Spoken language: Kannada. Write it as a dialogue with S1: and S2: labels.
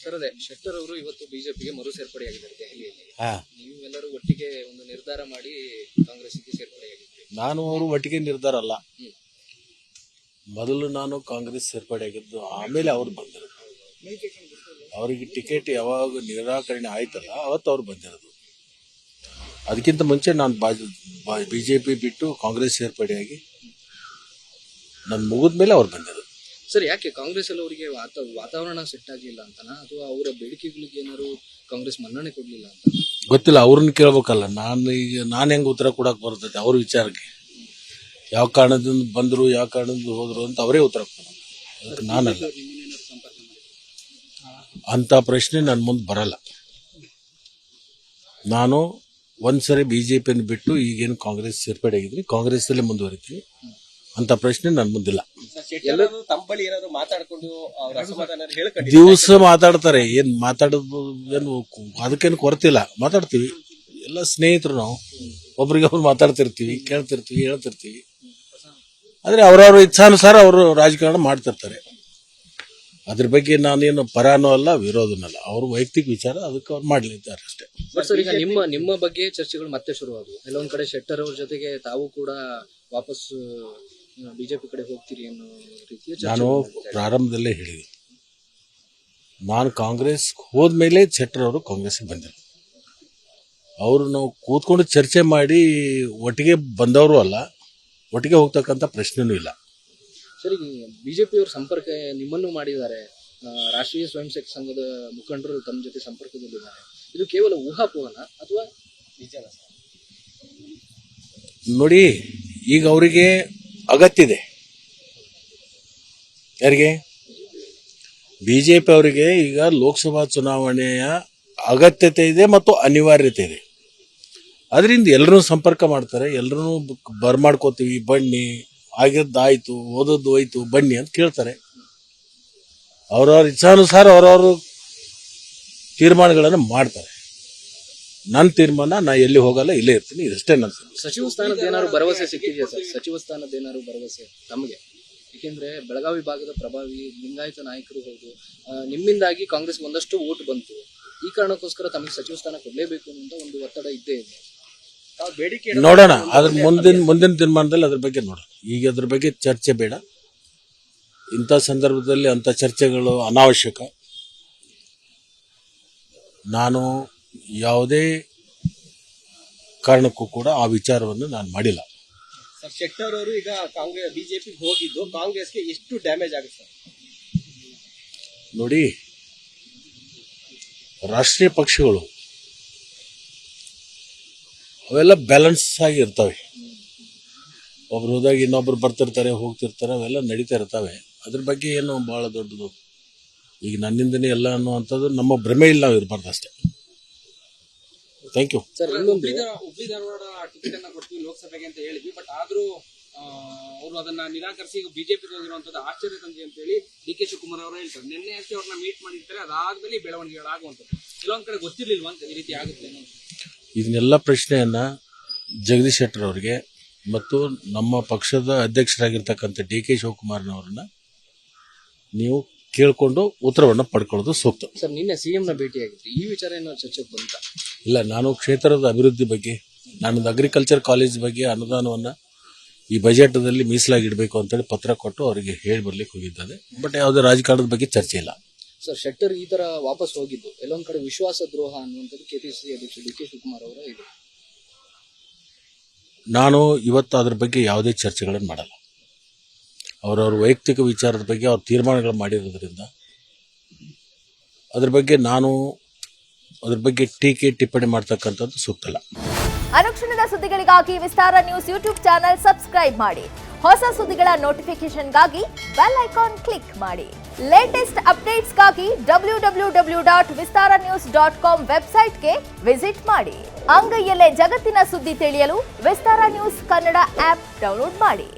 S1: ಸರ್ ಅದೇ ಶೆಟ್ಟರ್ ಅವರು ಇವತ್ತು ಬಿಜೆಪಿಗೆ ಮರು ಸೇರ್ಪಡೆಯಾಗಿದ್ದಾರೆ ದೆಹಲಿಯಲ್ಲಿ.
S2: ಹಾ,
S1: ನೀವೆಲ್ಲರೂ ಒಟ್ಟಿಗೆ ಒಂದು ನಿರ್ಧಾರ ಮಾಡಿ ಕಾಂಗ್ರೆಸ್ಗೆ ಸೇರ್ಪಡೆಯಾಗಿದ್ರಿ.
S2: ನಾನು ಅವರು ಒಟ್ಟಿಗೆ ನಿರ್ಧಾರ ಅಲ್ಲ. ಮೊದಲು ನಾನು ಕಾಂಗ್ರೆಸ್ ಸೇರ್ಪಡೆಯಾಗಿದ್ದು, ಆಮೇಲೆ ಅವ್ರು ಬಂದರು. ಅವರಿಗೆ ಟಿಕೆಟ್ ಯಾವಾಗ ನಿರಾಕರಣೆ ಆಯ್ತಲ್ಲ ಅವತ್ತು ಅವ್ರು ಬಂದಿರೋದು. ಅದಕ್ಕಿಂತ ಮುಂಚೆ ನಾನು ಬಿಜೆಪಿ ಬಿಟ್ಟು ಕಾಂಗ್ರೆಸ್ ಸೇರ್ಪಡೆಯಾಗಿ ನನ್ನ ಮುಗಿದ್ಮೇಲೆ ಅವ್ರು ಬಂದಿರೋದು.
S1: ಸರ್ ಯಾಕೆ ಕಾಂಗ್ರೆಸ್ ಅಲ್ಲಿ ಅವರಿಗೆ ವಾತಾವರಣ ಸೆಟ್ ಆಗಲಿಲ್ಲ ಅಂತನಾ, ಅಥವಾ ಅವರ ಬೇಡಿಕೆಗಳಿಗೆ ಏನಾದ್ರು ಕಾಂಗ್ರೆಸ್ ಮನ್ನಣೆ ಕೊಡ್ಲಿಲ್ಲ ಅಂತ
S2: ಗೊತ್ತಿಲ್ಲ. ಅವ್ರನ್ನ ಕೇಳ್ಬೇಕಲ್ಲ. ನಾನು ಹೆಂಗೆ ಉತ್ತರ ಕೊಡಕ್ಕೆ ಬರ್ತೈತೆ ಅವ್ರ ವಿಚಾರಕ್ಕೆ? ಯಾವ ಕಾರಣದಿಂದ ಬಂದರು, ಯಾವ ಕಾರಣದಿಂದ ಹೋದ್ರು ಅಂತ ಅವರೇ ಉತ್ತರ ಕೊಡಬೇಕು. ಅದಕ್ಕೆ ನಾನಲ್ಲ. ಅಂಥ ಪ್ರಶ್ನೆ ನನ್ನ ಮುಂದೆ ಬರಲ್ಲ. ನಾನು ಒಂದ್ಸರಿ ಬಿಜೆಪಿಯನ್ನು ಬಿಟ್ಟು ಈಗೇನು ಕಾಂಗ್ರೆಸ್ ಸೇರ್ಪಡೆ ಆಗಿದ್ರಿ, ಕಾಂಗ್ರೆಸ್ಸಲ್ಲೇ ಮುಂದುವರಿತೀವಿ. ಅಂತ ಪ್ರಶ್ನೆ ನನ್ನ ಮುಂದಿಲ್ಲ. ದಿವಸ ಮಾತಾಡ್ತಾರೆ. ಏನ್ ಮಾತಾಡೋದು ಏನು ಅದಕ್ಕೇನು ಕೊರತಿಲ್ಲ, ಮಾತಾಡ್ತೀವಿ. ಎಲ್ಲ ಸ್ನೇಹಿತರು ನಾವು, ಒಬ್ರಿಗೆ ಅವ್ರು ಮಾತಾಡ್ತಿರ್ತೀವಿ, ಕೇಳ್ತಿರ್ತೀವಿ, ಹೇಳ್ತಿರ್ತೀವಿ. ಆದ್ರೆ ಅವ್ರವ್ರ ಇಚ್ಛಾನುಸಾರ ಅವರು ರಾಜಕಾರಣ ಮಾಡ್ತಿರ್ತಾರೆ. ಅದ್ರ ಬಗ್ಗೆ ನಾನೇನು ಪರಾನೂ ಅಲ್ಲ, ವಿರೋಧನಲ್ಲ. ಅವ್ರ ವೈಯಕ್ತಿಕ ವಿಚಾರ, ಅದಕ್ಕೆ ಅವ್ರು ಮಾಡ್ಲಿದ್ದಾರೆ ಅಷ್ಟೇ.
S1: ಸರ್ ಈಗ ನಿಮ್ಮ ಬಗ್ಗೆ ಚರ್ಚೆಗಳು ಮತ್ತೆ ಶುರುವಾದವು. ಎಲ್ಲೊಂದ್ ಕಡೆ ಶೆಟ್ಟರ್ ಅವ್ರ ಜೊತೆಗೆ ತಾವು ಕೂಡ ವಾಪಸ್ ಬಿಜೆಪಿ ಕಡೆ ಹೋಗ್ತೀರಿ ಅನ್ನೋ ರೀತಿಯ
S2: ನಾನು ಪ್ರಾರಂಭದಲ್ಲೇ ಹೇಳಿದೆ. ನಾನು ಕಾಂಗ್ರೆಸ್ ಹೋದ್ಮೇಲೆ ಶೆಟ್ಟರ್ ಅವರು ಕಾಂಗ್ರೆಸ್ಗೆ ಬಂದರು. ಅವರು ನಾವು ಕೂತ್ಕೊಂಡು ಚರ್ಚೆ ಮಾಡಿ ಒಟ್ಟಿಗೆ ಬಂದವರು ಅಲ್ಲ, ಒಟ್ಟಿಗೆ ಹೋಗ್ತಕ್ಕಂಥ ಪ್ರಶ್ನೆನೂ ಇಲ್ಲ.
S1: ಸರಿ, ಬಿಜೆಪಿ ಅವ್ರ ಸಂಪರ್ಕ ನಿಮ್ಮನ್ನು ಮಾಡಿದ್ದಾರೆ. ರಾಷ್ಟ್ರೀಯ ಸ್ವಯಂ ಸೇವಕ ಸಂಘದ ಮುಖಂಡರು ತಮ್ಮ ಜೊತೆ ಸಂಪರ್ಕದಲ್ಲಿದ್ದಾರೆ. ಇದು ಕೇವಲ ಊಹಾಪೋಹನ ಅಥವಾ ನಿಜನ?
S2: ನೋಡಿ, ಈಗ ಅವರಿಗೆ ಅಗತ್ಯ ಇದೆ. ಯಾರಿಗೆ? ಬಿಜೆಪಿ ಅವರಿಗೆ ಈಗ ಲೋಕಸಭಾ ಚುನಾವಣೆಯ ಅಗತ್ಯತೆ ಇದೆ ಮತ್ತು ಅನಿವಾರ್ಯತೆ ಇದೆ. ಅದರಿಂದ ಎಲ್ಲರೂ ಸಂಪರ್ಕ ಮಾಡ್ತಾರೆ. ಎಲ್ಲರೂ ಬರ್ಮಾಡ್ಕೋತೀವಿ, ಬನ್ನಿ, ಆಗಿದ್ದಾಯ್ತು, ಓದೋದು ಹೋಯ್ತು, ಬನ್ನಿ ಅಂತ ಕೇಳ್ತಾರೆ. ಅವ್ರವ್ರ ಇಚ್ಛಾನುಸಾರ ಅವ್ರವರು ತೀರ್ಮಾನಗಳನ್ನು ಮಾಡ್ತಾರೆ. ನನ್ನ ತೀರ್ಮಾನ, ನಾ ಎಲ್ಲಿ ಹೋಗಲ್ಲ, ಇಲ್ಲೇ ಇರ್ತೀನಿ, ಇದಷ್ಟೇ ನನ್ನ.
S1: ಸಚಿವ ಸ್ಥಾನದ ಏನಾದ್ರು ಭರವಸೆ ಸಿಕ್ಕಿದೆಯಾ ಸರ್? ಸಚಿವ ಸ್ಥಾನದ ಏನಾದ್ರು ಭರವಸೆ ತಮಗೆ? ಏಕೆಂದ್ರೆ ಬೆಳಗಾವಿ ಭಾಗದ ಪ್ರಭಾವಿ ಲಿಂಗಾಯತ ನಾಯಕರು ಹೌದು, ನಿಮ್ಮಿಂದಾಗಿ ಕಾಂಗ್ರೆಸ್ ಒಂದಷ್ಟು ಓಟ್ ಬಂತು. ಈ ಕಾರಣಕ್ಕೋಸ್ಕರ ತಮಗೆ ಸಚಿವ ಸ್ಥಾನ ಕೊಡಲೇಬೇಕು ಅಂತ ಒಂದು ಒತ್ತಡ ಇದ್ದೇ ಇದೆ.
S2: ನೋಡೋಣ, ಅದ್ರ ಮುಂದಿನ ತೀರ್ಮಾನದಲ್ಲಿ ಅದ್ರ ಬಗ್ಗೆ ನೋಡೋಣ. ಈಗ ಅದ್ರ ಬಗ್ಗೆ ಚರ್ಚೆ ಬೇಡ. ಇಂಥ ಸಂದರ್ಭದಲ್ಲಿ ಅಂಥ ಚರ್ಚೆಗಳು ಅನಾವಶ್ಯಕ. ನಾನು ಯಾವುದೇ ಕಾರಣಕ್ಕೂ ಕೂಡ ಆ ವಿಚಾರವನ್ನು ನಾನು ಮಾಡಿಲ್ಲ.
S3: ಸರ್, ಶೆಟ್ಟರ್ ಅವರು ಈಗ ಕಾಂಗ್ರೆಸ್ ಬಿಜೆಪಿಗೆ ಹೋಗಿದ್ದು ಕಾಂಗ್ರೆಸ್ಗೆ ಎಷ್ಟು ಡ್ಯಾಮೇಜ್ ಆಗುತ್ತೆ ಸರ್?
S2: ನೋಡಿ, ರಾಷ್ಟ್ರೀಯ ಪಕ್ಷಗಳು ಅವೆಲ್ಲ ಬ್ಯಾಲೆನ್ಸ್ ಆಗಿ ಇರ್ತವೆ. ಒಬ್ರು ಹೋದಾಗ ಇನ್ನೊಬ್ರು ಬರ್ತಿರ್ತಾರೆ, ಹೋಗ್ತಿರ್ತಾರೆ, ಅವೆಲ್ಲ ನಡೀತಾ ಇರ್ತವೆ. ಅದ್ರ ಬಗ್ಗೆ ಏನು ಬಹಳ ದೊಡ್ಡದು ಈಗ ನನ್ನಿಂದನೇ ಎಲ್ಲ ಅನ್ನುವಂಥದ್ದು ನಮ್ಮ ಭ್ರಮೆ ಇಲ್ಲ, ನಾವು ಇರಬಾರ್ದು ಅಷ್ಟೇ. Thank you
S1: sir.
S3: Hubli Dharwad ticket ಅನ್ನ ಕೊಡ್ತೀವಿ ಲೋಕಸಭೆಗೆ ಅಂತ ಹೇಳಿದ್ವಿ, ಬಟ್ ಆದ್ರೂ ಅವರು ಅದನ್ನ ನಿರಾಕರಿಸಿ ಈಗ ಬಿಜೆಪಿಗೆ ಹೋಗಿರುವಂತದ್ದು ಆಶ್ಚರ್ಯ ತಂದೆ ಅಂತ ಹೇಳಿ ಡಿ.ಕೆ. ಶಿವಕುಮಾರ್ ಅವರು ಹೇಳ್ತಾರೆ. ನಿನ್ನೆ ಅಷ್ಟೇ ಅವ್ರನ್ನ ಮೀಟ್ ಮಾಡಿರ್ತಾರೆ, ಅದಾದ್ಮೇಲೆ ಬೆಳವಣಿಗೆಗಳಾಗುವಂಥದ್ದು. ಕೆಲವೊಂದ್ ಕಡೆ ಗೊತ್ತಿರ್ಲಿಲ್ವಾ ಅಂತ ಈ ರೀತಿ ಆಗುತ್ತೆ?
S2: ಇದನ್ನೆಲ್ಲ ಪ್ರಶ್ನೆಯನ್ನ ಜಗದೀಶ್ ಶೆಟ್ಟರ್ ಅವರಿಗೆ ಮತ್ತು ನಮ್ಮ ಪಕ್ಷದ ಅಧ್ಯಕ್ಷರಾಗಿರ್ತಕ್ಕಂಥ ಡಿ.ಕೆ. ಶಿವಕುಮಾರ್ನವ್ರನ್ನ ನೀವು ಕೇಳಿಕೊಂಡು ಉತ್ತರವನ್ನು ಪಡ್ಕೊಳ್ಳೋದು ಸೂಕ್ತ.
S1: ಸರ್, ನಿನ್ನೆ ಸಿಎಂ ನ ಭೇಟಿಯಾಗಿತ್ತು, ಈ ವಿಚಾರ ಏನೋ ಚರ್ಚೆಗೆ ಬಂತ?
S2: ಇಲ್ಲ, ನಾನು ಕ್ಷೇತ್ರದ ಅಭಿವೃದ್ಧಿ ಬಗ್ಗೆ, ನಾನೊಂದು ಅಗ್ರಿಕಲ್ಚರ್ ಕಾಲೇಜ್ ಬಗ್ಗೆ ಅನುದಾನವನ್ನು ಈ ಬಜೆಟ್ನಲ್ಲಿ ಮೀಸಲಾಗಿಡಬೇಕು ಅಂತೇಳಿ ಪತ್ರ ಕೊಟ್ಟು ಅವರಿಗೆ ಹೇಳಿ ಬರ್ಲಿಕ್ಕೆ ಹೋಗಿದ್ದಾರೆ. ಬಟ್ ಯಾವುದೇ ರಾಜಕಾರಣದ ಬಗ್ಗೆ ಚರ್ಚೆ ಇಲ್ಲ.
S1: ಸರ್, ಶೆಟ್ಟರ್ ಈ ತರ ವಾಪಸ್ ಹೋಗಿದ್ದು ಎಲ್ಲೊಂದ್ ಕಡೆ ವಿಶ್ವಾಸ ದ್ರೋಹ ಅನ್ನುವಂಥದ್ದು ಕೆಪಿಸಿಸಿ ಅಧ್ಯಕ್ಷ ಡಿ.ಕೆ. ಶಿವಕುಮಾರ್ ಅವರ ಇದು.
S2: ನಾನು ಇವತ್ತು ಅದ್ರ ಬಗ್ಗೆ ಯಾವುದೇ ಚರ್ಚೆಗಳನ್ನು ಮಾಡಲ್ಲ. ಅವರವ್ರ ವೈಯಕ್ತಿಕ ವಿಚಾರದ ಬಗ್ಗೆ ಅವ್ರ ತೀರ್ಮಾನಗಳು ಮಾಡಿರೋದ್ರಿಂದ ಅದ್ರ ಬಗ್ಗೆ ನಾನು ಅದ್ರ ಬಗ್ಗೆ ಟೀಕೆ ಟಿಪ್ಪಣಿ ಮಾಡ್ತಕ್ಕಂಥದ್ದು ಸೂಕ್ತ ಅಲ್ಲ.
S4: ಅನುಕ್ಷಣದ ಸುದ್ದಿಗಳಿಗಾಗಿ ವಿಸ್ತಾರ ನ್ಯೂಸ್ ಯೂಟ್ಯೂಬ್ ಚಾನೆಲ್ ಸಬ್ಸ್ಕ್ರೈಬ್ ಮಾಡಿ. ಹೊಸ ಸುದ್ದಿಗಳ ನೋಟಿಫಿಕೇಶನ್ಗಾಗಿ ಬೆಲ್ ಐಕಾನ್ ಕ್ಲಿಕ್ ಮಾಡಿ. ಲೇಟೆಸ್ಟ್ ಅಪ್ಡೇಟ್ಸ್ಗಾಗಿ www.vistaranews.com ವೆಬ್ಸೈಟ್ಗೆ ವಿಸಿಟ್ ಮಾಡಿ. ಅಂಗೈಯಲ್ಲೇ ಜಗತ್ತಿನ ಸುದ್ದಿ ತಿಳಿಯಲು ವಿಸ್ತಾರ ನ್ಯೂಸ್ ಕನ್ನಡ ಆಪ್ ಡೌನ್ಲೋಡ್ ಮಾಡಿ.